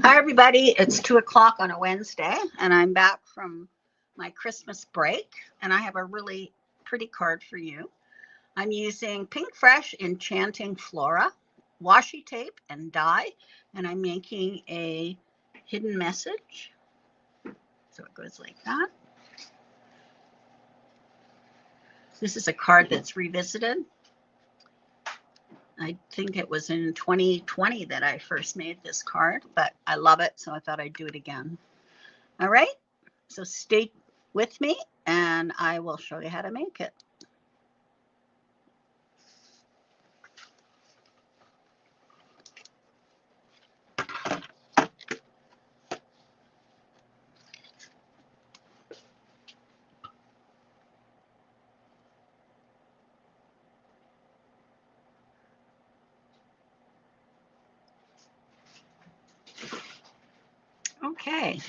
Hi, everybody. It's 2 o'clock on a Wednesday, and I'm back from my Christmas break, and I have a really pretty card for you. I'm using Pink Fresh Enchanting Flora, washi tape, and die, and I'm making a hidden message. So it goes like that. This is a card that's revisited. I think it was in 2020 that I first made this card, but I love it, so I thought I'd do it again. All right, so stay with me and I will show you how to make it. Okay,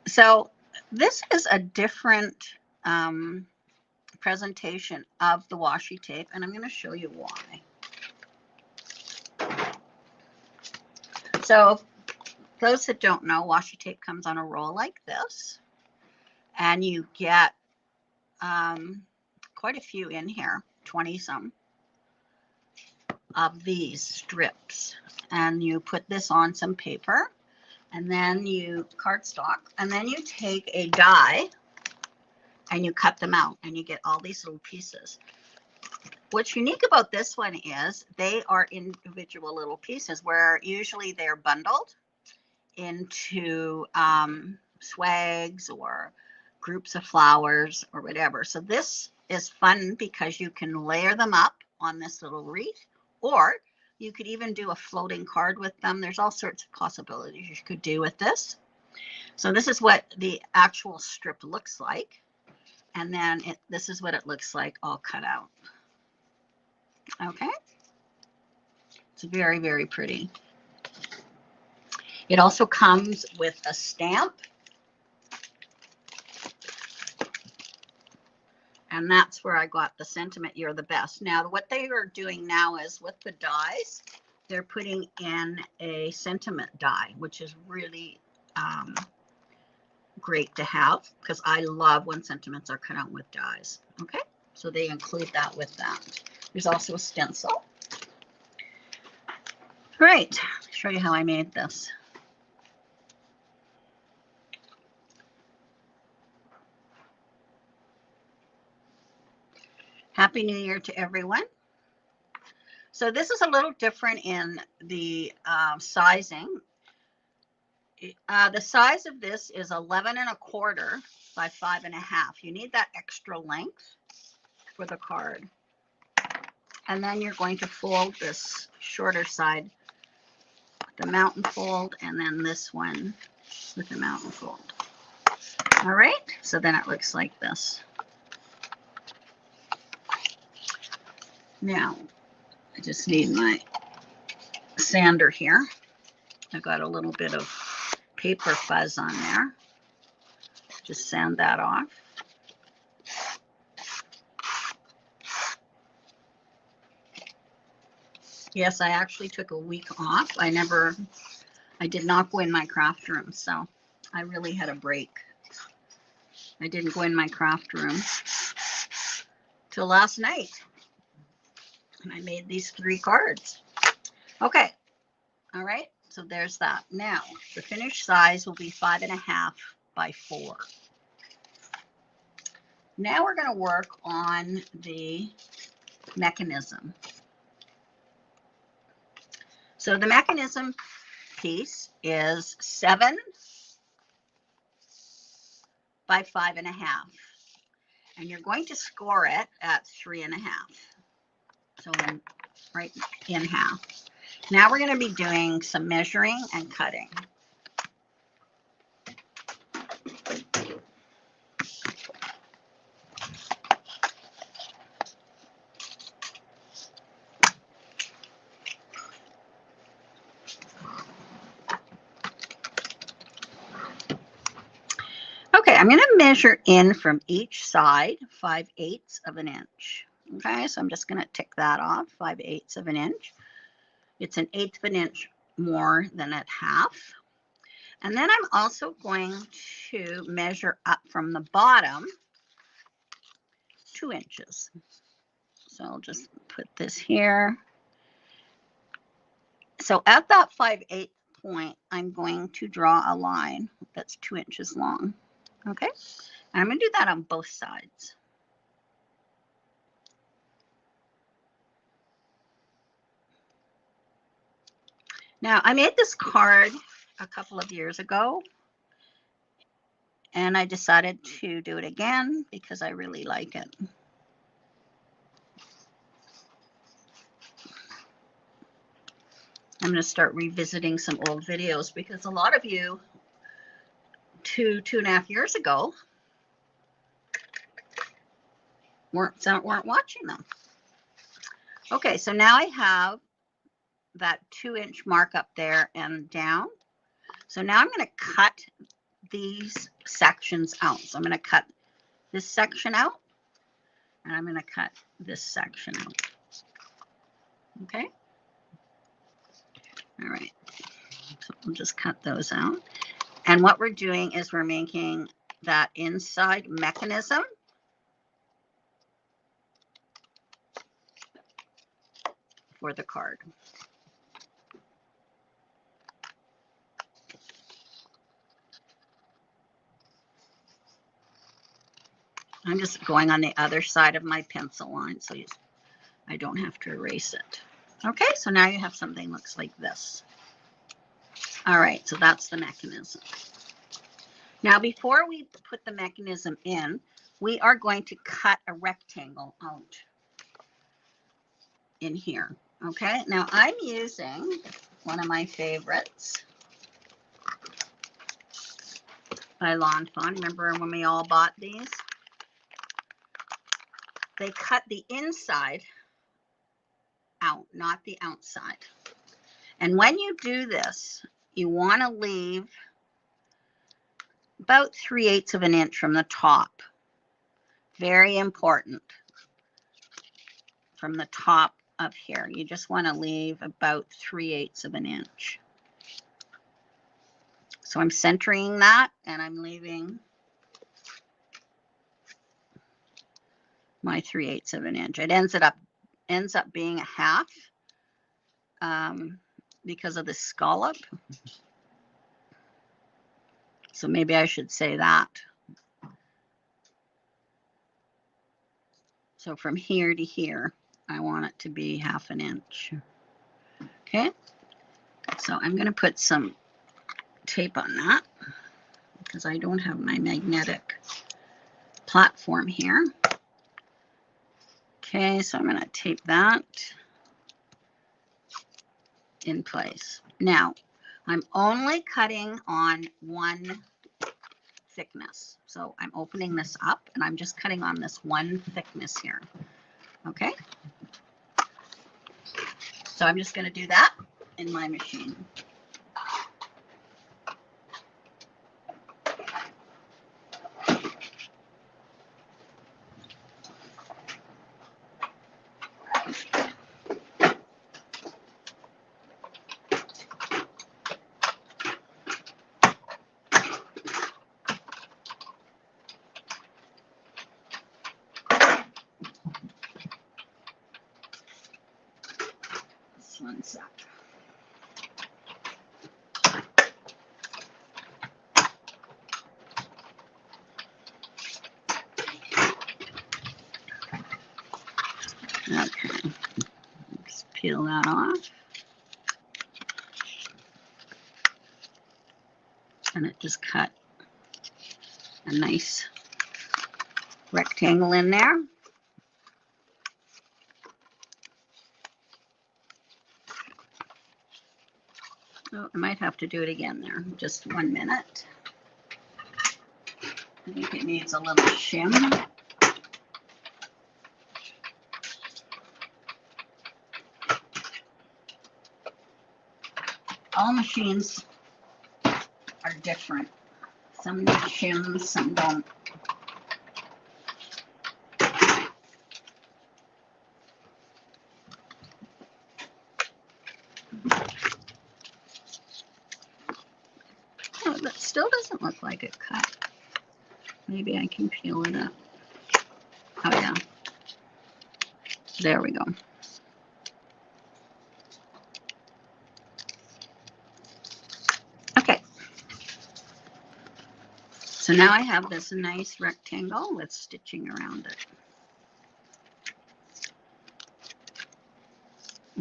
so this is a different presentation of the washi tape, and I'm going to show you why. So those that don't know, washi tape comes on a roll like this, and you get quite a few in here, 20 some of these strips, and you put this on some paper, and then you cardstock, and then you take a die and you cut them out, and you get all these little pieces. What's unique about this one is they are individual little pieces, where usually they're bundled into swags or groups of flowers or whatever. So this is fun because you can layer them up on this little wreath, or you could even do a floating card with them. There's all sorts of possibilities you could do with this. So this is what the actual strip looks like. And then this is what it looks like all cut out. Okay. It's very, very pretty. It also comes with a stamp. And that's where I got the sentiment, "You're the best." Now, what they are doing now is with the dies, they're putting in a sentiment die, which is really great to have, because I love when sentiments are cut out with dies. Okay, so they include that with that. There's also a stencil. All right, I'll show you how I made this. Happy New Year to everyone. So this is a little different in the sizing. The size of this is 11 1/4 by 5 1/2. You need that extra length for the card. And then you're going to fold this shorter side with the mountain fold, and then this one with the mountain fold. All right, so then it looks like this. Now, I just need my sander here. I've got a little bit of paper fuzz on there. Just sand that off. Yes, I actually took a week off. I did not go in my craft room, so I really had a break. I didn't go in my craft room till last night, and I made these 3 cards. Okay, all right, so there's that. Now, the finished size will be 5 1/2 by 4. Now we're going to work on the mechanism. So the mechanism piece is 7 by 5 1/2, and you're going to score it at 3 1/2. So right in half. Now we're going to be doing some measuring and cutting. Okay, I'm going to measure in from each side 5/8 of an inch. Okay, so I'm just going to tick that off, 5/8 of an inch. It's an 1/8 of an inch more than at half. And then I'm also going to measure up from the bottom 2 inches. So I'll just put this here. So at that 5/8 point, I'm going to draw a line that's 2 inches long. Okay, and I'm going to do that on both sides. Now, I made this card a couple of years ago, and I decided to do it again because I really like it. I'm going to start revisiting some old videos because a lot of you 2.5 years ago weren't watching them. Okay, so now I have that 2-inch mark up there and down. So now I'm going to cut these sections out. So I'm going to cut this section out, and I'm going to cut this section out. Okay. All right. So we'll just cut those out. And what we're doing is we're making that inside mechanism for the card. I'm just going on the other side of my pencil line so I don't have to erase it. Okay, so now you have something that looks like this. All right, so that's the mechanism. Now, before we put the mechanism in, we are going to cut a rectangle out in here. Okay, now I'm using one of my favorites by Lawn Fawn. Remember when we all bought these? They cut the inside out, not the outside. And when you do this, you want to leave about 3/8 of an inch from the top. Very important. From the top of here, you just want to leave about 3/8 of an inch. So I'm centering that, and I'm leaving my 3/8 of an inch. It ends up being a half because of the scallop. So maybe I should say that. So from here to here, I want it to be 1/2 inch. Okay. So I'm going to put some tape on that because I don't have my magnetic platform here. Okay, so I'm going to tape that in place. Now, I'm only cutting on one thickness. So I'm opening this up and I'm just cutting on this one thickness here. Okay. So I'm just going to do that in my machine. One sec. Okay, let's peel that off. And it just cut a nice rectangle in there. Oh, I might have to do it again there. Just 1 minute. I think it needs a little shim. All machines are different. Some need shims, some don't. that still doesn't look like it cut. Maybe I can peel it up. Oh yeah. There we go. Okay. So now I have this nice rectangle with stitching around it.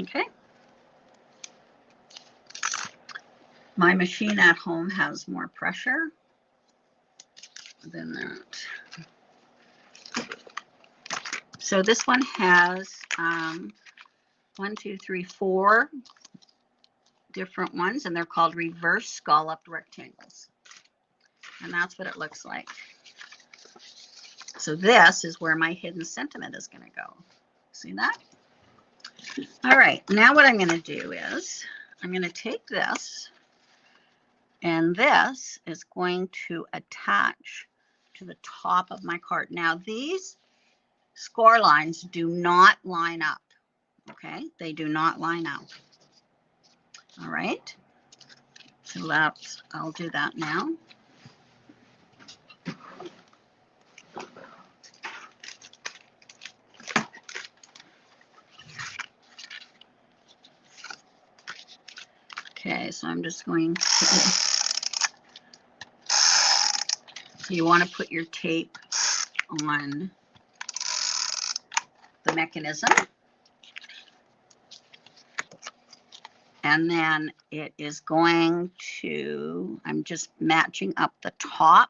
Okay. My machine at home has more pressure than that. So this one has 1, 2, 3, 4 different ones, and they're called reverse scalloped rectangles. And that's what it looks like. So this is where my hidden sentiment is going to go. See that? All right, now what I'm going to do is I'm going to take this, and this is going to attach to the top of my card. Now these score lines do not line up, okay? They do not line up. All right, so I'll do that now. Okay, so I'm just going to, so you want to put your tape on the mechanism. And then it is going to, I'm just matching up the top,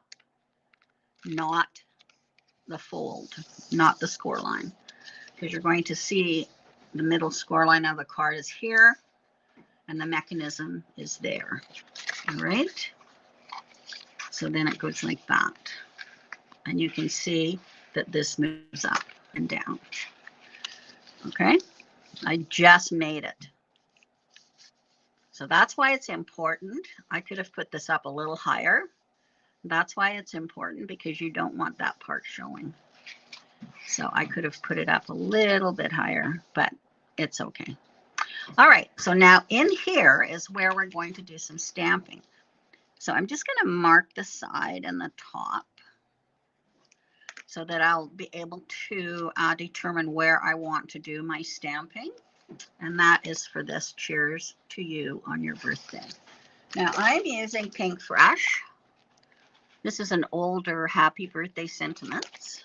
not the fold, not the score line. Because you're going to see the middle score line of the card is here, and the mechanism is there. All right. So then it goes like that. And you can see that this moves up and down. Okay. I just made it. So that's why it's important. I could have put this up a little higher. That's why it's important, because you don't want that part showing. So I could have put it up a little bit higher, but it's okay. All right, so now in here is where we're going to do some stamping. So I'm just going to mark the side and the top so that I'll be able to determine where I want to do my stamping. And that is for this Cheers to You on Your Birthday. Now I'm using Pink Fresh. This is an older Happy Birthday Sentiments.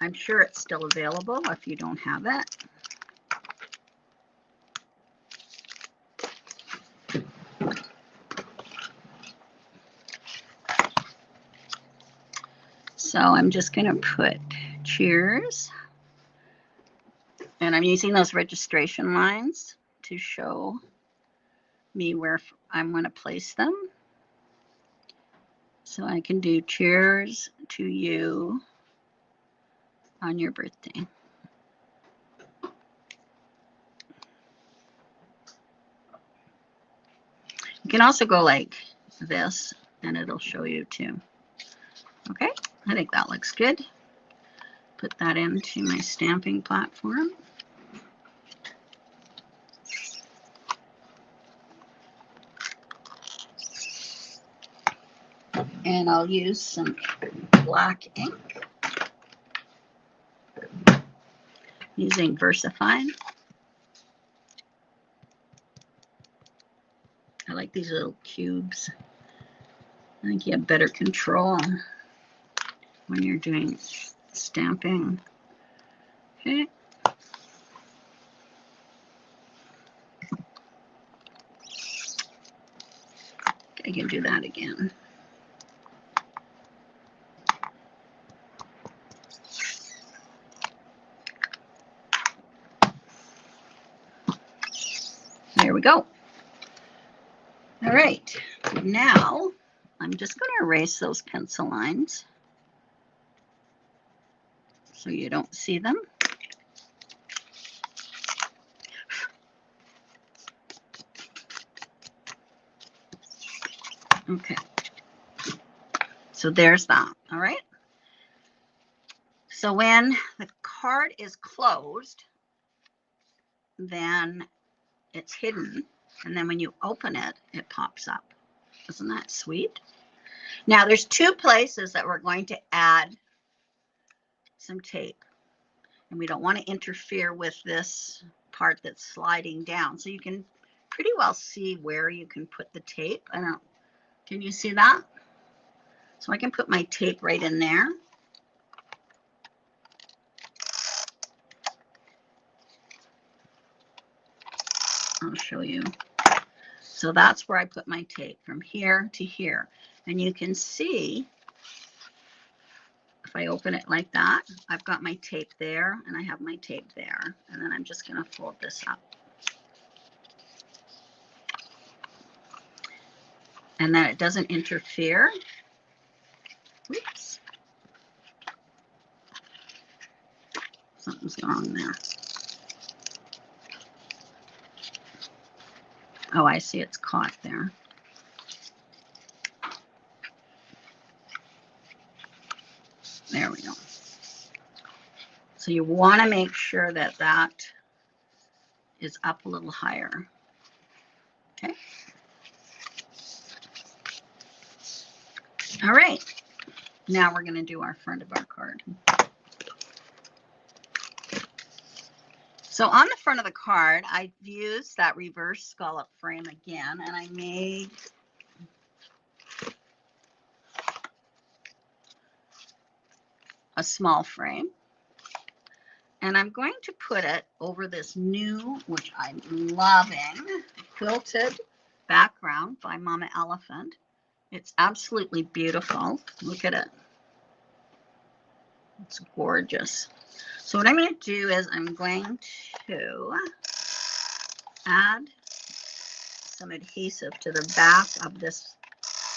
I'm sure it's still available if you don't have it. So I'm just going to put Cheers. And I'm using those registration lines to show me where I'm going to place them. So I can do Cheers to You on Your Birthday. You can also go like this, and it'll show you too. Okay, I think that looks good. Put that into my stamping platform. And I'll use some black ink using VersaFine. I like these little cubes. I think you have better control when you're doing stamping. Okay. I can do that again. There we go. All right, now I'm just going to erase those pencil lines so you don't see them. Okay, so there's that. All right. So when the card is closed, then it's hidden. And then when you open it, it pops up. Isn't that sweet? Now there's two places that we're going to add some tape. And we don't want to interfere with this part that's sliding down. So you can pretty well see where you can put the tape. I don't, can you see that? So I can put my tape right in there. I'll show you. So that's where I put my tape, from here to here. And you can see, if I open it like that, I've got my tape there and I have my tape there. And then I'm just going to fold this up. And then it doesn't interfere. Oops. Something's wrong there. Oh, I see, it's caught there. There we go. So you want to make sure that that is up a little higher. Okay. All right. Now we're going to do our front of our card. So on the front of the card, I used that reverse scallop frame again, and I made a small frame. And I'm going to put it over this new, which I'm loving, quilted background by Mama Elephant. It's absolutely beautiful. Look at it. It's gorgeous. So what I'm going to do is I'm going to add some adhesive to the back of this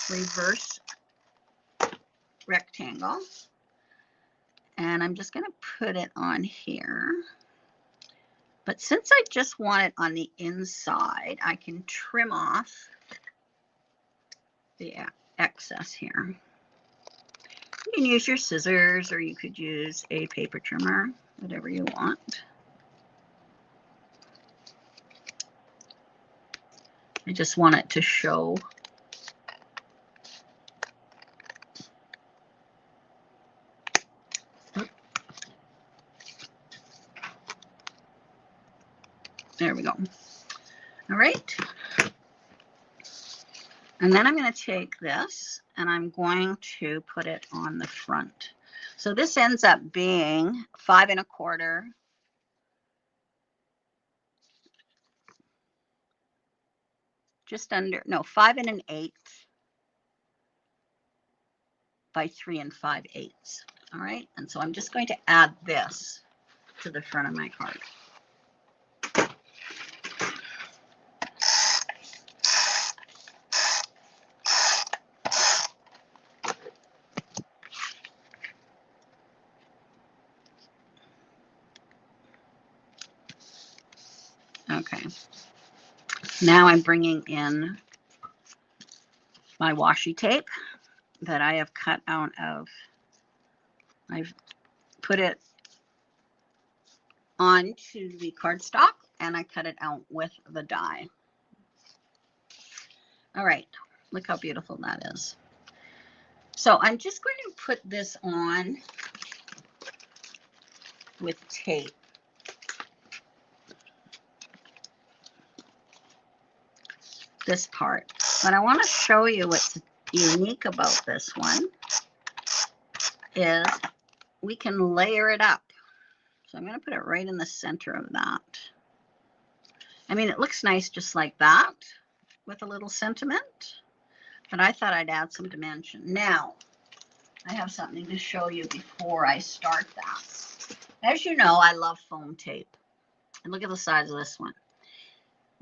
reverse rectangle. And I'm just going to put it on here. But since I just want it on the inside, I can trim off the excess here. You can use your scissors, or you could use a paper trimmer, whatever you want. I just want it to show. There we go. All right. And then I'm going to take this and I'm going to put it on the front. So this ends up being 5 1/4, just under, no, 5 1/8 by 3 5/8. All right. And so I'm just going to add this to the front of my card. Okay. Now I'm bringing in my washi tape that I have cut out of, I've put it onto the cardstock and I cut it out with the die. All right, look how beautiful that is. So I'm just going to put this on with tape. This part, but I want to show you what's unique about this one is we can layer it up. So I'm going to put it right in the center of that. I mean, it looks nice just like that with a little sentiment, but I thought I'd add some dimension. Now, I have something to show you before I start that. As you know, I love foam tape. And look at the size of this one.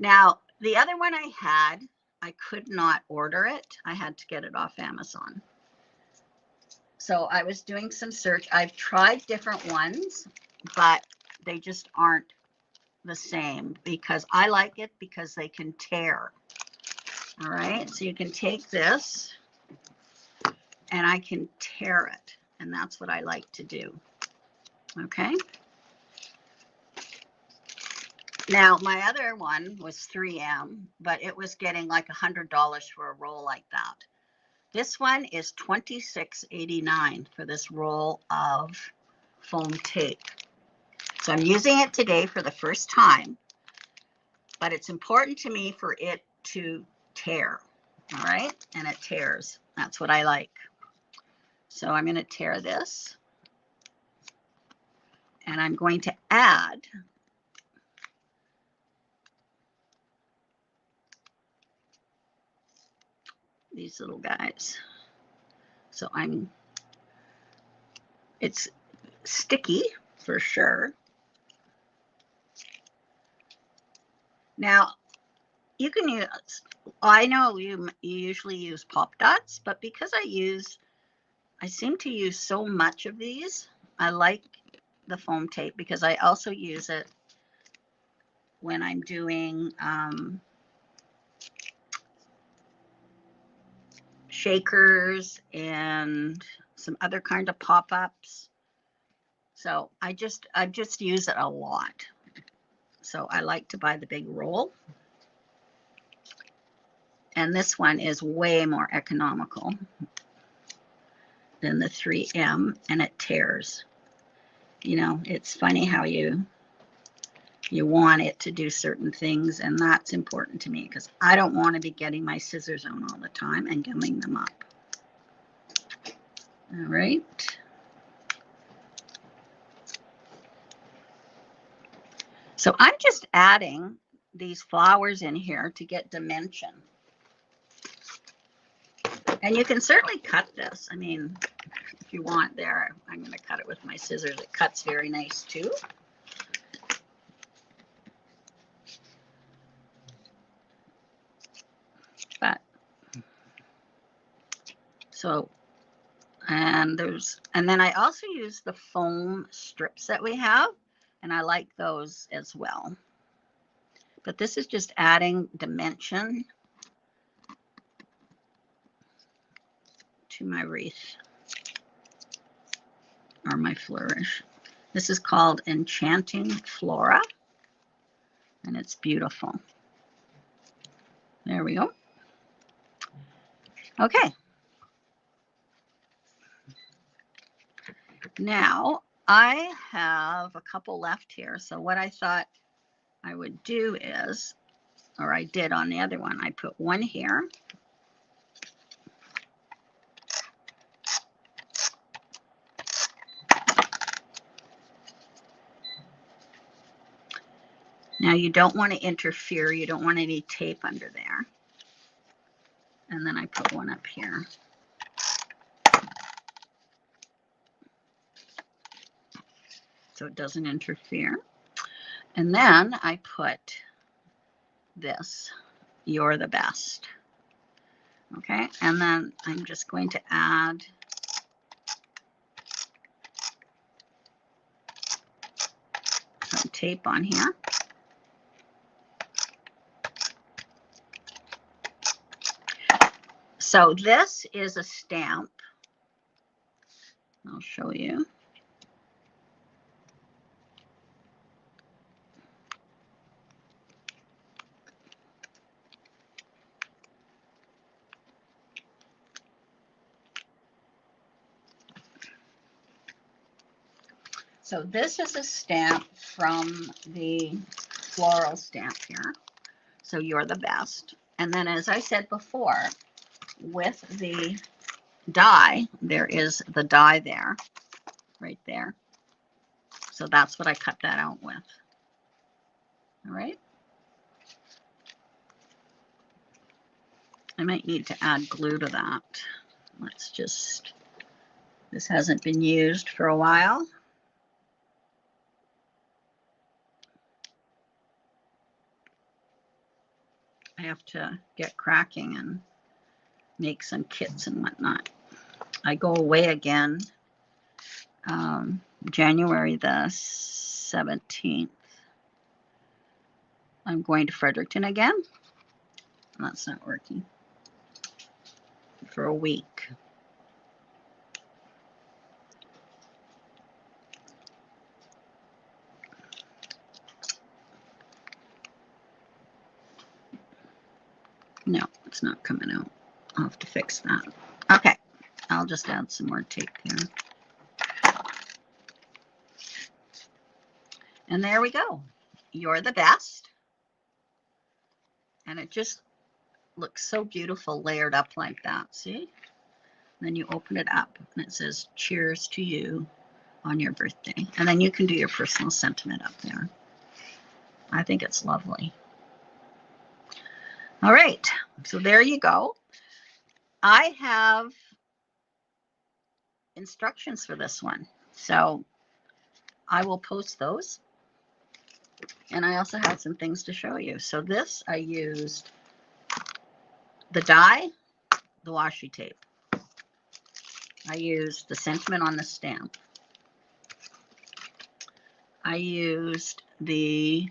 Now, the other one I had, I could not order it. I had to get it off Amazon. So I was doing some search. I've tried different ones, but they just aren't the same because I like it because they can tear. All right, so you can take this and I can tear it, and that's what I like to do. Okay. Now, my other one was 3M, but it was getting like $100 for a roll like that. This one is $26.89 for this roll of foam tape. So I'm using it today for the first time, but it's important to me for it to tear. All right, and it tears. That's what I like. So I'm going to tear this, and I'm going to add these little guys. So it's sticky for sure. Now, you can use, I know you usually use pop dots, but because I seem to use so much of these, I like the foam tape because I also use it when I'm doing shakers and some other kind of pop-ups. So I just use it a lot. So I like to buy the big roll. And this one is way more economical than the 3M, and it tears. You know, it's funny how you want it to do certain things, and that's important to me because I don't want to be getting my scissors on all the time and gumming them up. All right. So I'm just adding these flowers in here to get dimension. And you can certainly cut this. I mean, if you want there, I'm going to cut it with my scissors. It cuts very nice too. But so, and then I also use the foam strips that we have, and I like those as well. But this is just adding dimension to my wreath or my flourish. This is called Enchanting Flora, and it's beautiful. There we go. Okay. Now I have a couple left here. So what I thought I would do is, or I did on the other one, I put one here. Now you don't want to interfere. You don't want any tape under there. And then I put one up here. So it doesn't interfere. And then I put this, You're the Best. Okay, and then I'm just going to add some tape on here. So this is a stamp. I'll show you. So this is a stamp from the floral stamp here. So You're the Best. And then, as I said before, with the die, there is the die there, right there. So that's what I cut that out with. All right. I might need to add glue to that. Let's just, this hasn't been used for a while. I have to get cracking and make some kits and whatnot. I go away again January the 17th. I'm going to Fredericton again. That's not working. For a week. No, it's not coming out. I'll have to fix that. Okay, I'll just add some more tape here. And there we go. You're the best. And it just looks so beautiful layered up like that. See? Then you open it up and it says, cheers to you on your birthday. And then you can do your personal sentiment up there. I think it's lovely. All right, so there you go. I have instructions for this one, so I will post those. And I also have some things to show you. So this, I used the die, the washi tape. I used the sentiment on the stamp. I used the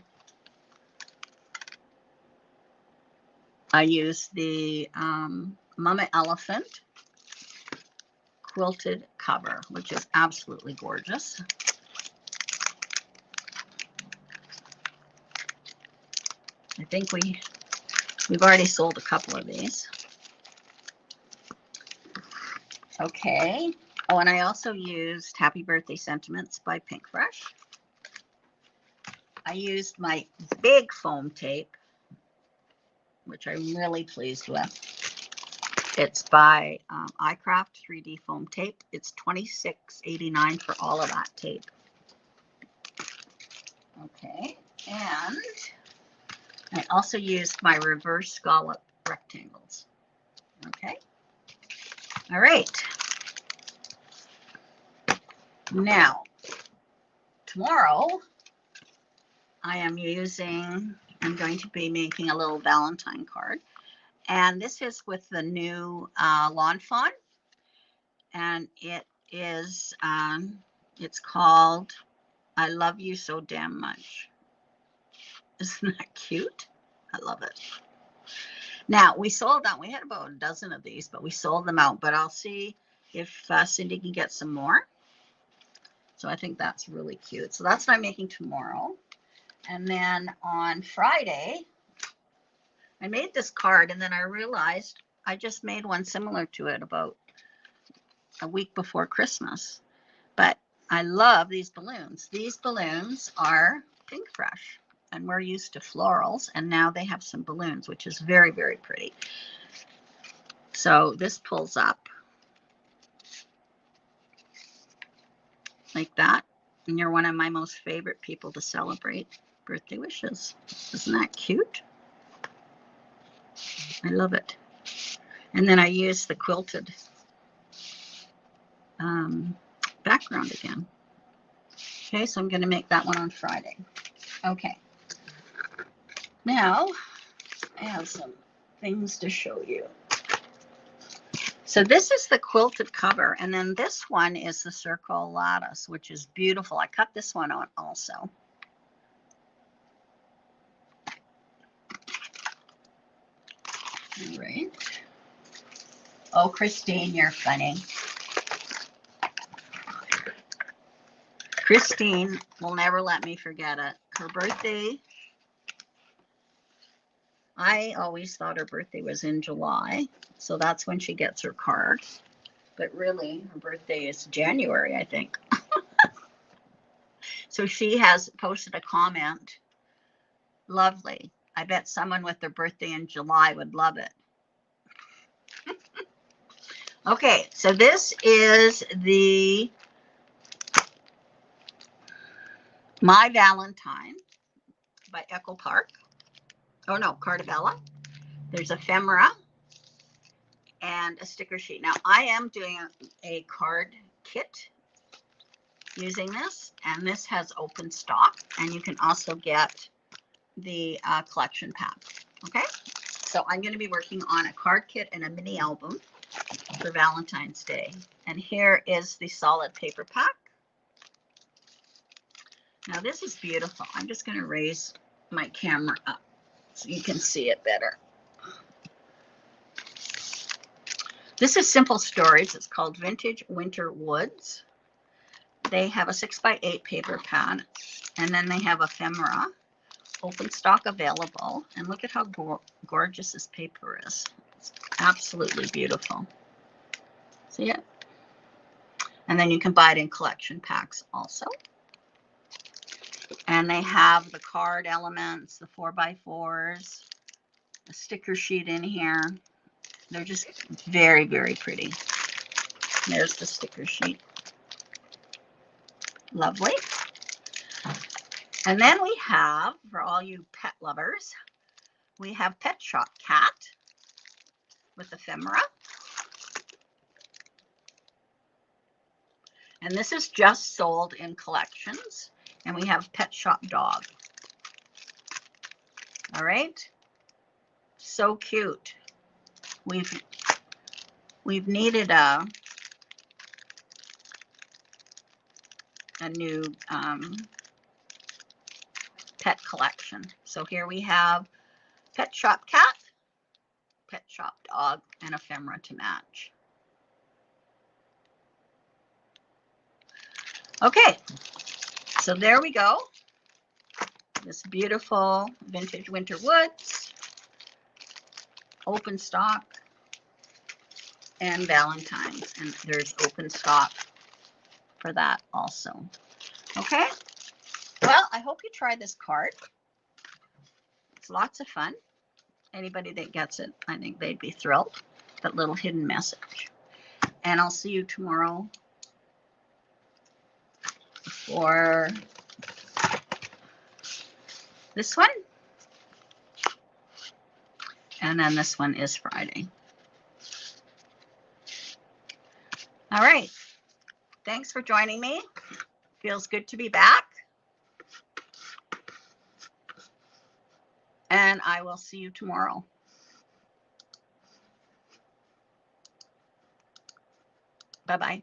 Mama Elephant quilted cover, which is absolutely gorgeous. I think we've already sold a couple of these. Okay. Oh, and I also used Happy Birthday Sentiments by Pinkfresh. I used my big foam tape, which I'm really pleased with. It's by iCraft 3D foam tape. It's $26.89 for all of that tape. Okay, and I also used my reverse scallop rectangles. Okay, all right. Now, tomorrow I'm going to be making a little Valentine card. And this is with the new Lawn Fawn. And it is, it's called I Love You So Damn Much. Isn't that cute? I love it. Now, we sold out. We had about a dozen of these, but we sold them out. But I'll see if Cindy can get some more. So I think that's really cute. So that's what I'm making tomorrow. And then on Friday, I made this card, and then I realized I just made one similar to it about a week before Christmas. But I love these balloons. These balloons are Pinkfresh, and we're used to florals, and now they have some balloons, which is very, very pretty. So this pulls up like that, and you're one of my most favorite people to celebrate birthday wishes. Isn't that cute? I love it. And then I use the quilted background again. Okay, so I'm going to make that one on Friday. Okay. Now, I have some things to show you. So this is the quilted cover, and then this one is the circle lattice, which is beautiful. I cut this one out also. All right. Oh, Christine, you're funny. Christine will never let me forget it. Her birthday, I always thought her birthday was in July, so that's when she gets her card. But really, her birthday is January, I think. So she has posted a comment. Lovely. I bet someone with their birthday in July would love it. Okay, so this is the My Valentine by Echo Park. Oh no, Cartabella. There's ephemera and a sticker sheet. Now I am doing a card kit using this, and this has open stock, and you can also get the collection pack. Okay, so I'm going to be working on a card kit and a mini album for Valentine's Day. And here is the solid paper pack. Now this is beautiful. I'm just going to raise my camera up so you can see it better. This is Simple Stories. It's called Vintage Winter Woods. They have a 6x8 paper pad, and then they have ephemera. Open stock available. And look at how gorgeous this paper is. It's absolutely beautiful. See it? And then you can buy it in collection packs also. And they have the card elements, the 4x4s, a sticker sheet in here. They're just very, very pretty. There's the sticker sheet. Lovely. And then we have, for all you pet lovers, we have Pet Shop Cat with ephemera. And this is just sold in collections. And we have Pet Shop Dog. All right. So cute. We've needed a new pet collection. So here we have Pet Shop Cat, Pet Shop Dog, and ephemera to match. Okay, so there we go. This beautiful vintage winter woods, open stock, and Valentine's. And there's open stock for that also. Okay, well, I hope you try this card. It's lots of fun. Anybody that gets it, I think they'd be thrilled. That little hidden message. And I'll see you tomorrow for this one. And then this one is Friday. All right. Thanks for joining me. Feels good to be back. And I will see you tomorrow. Bye-bye.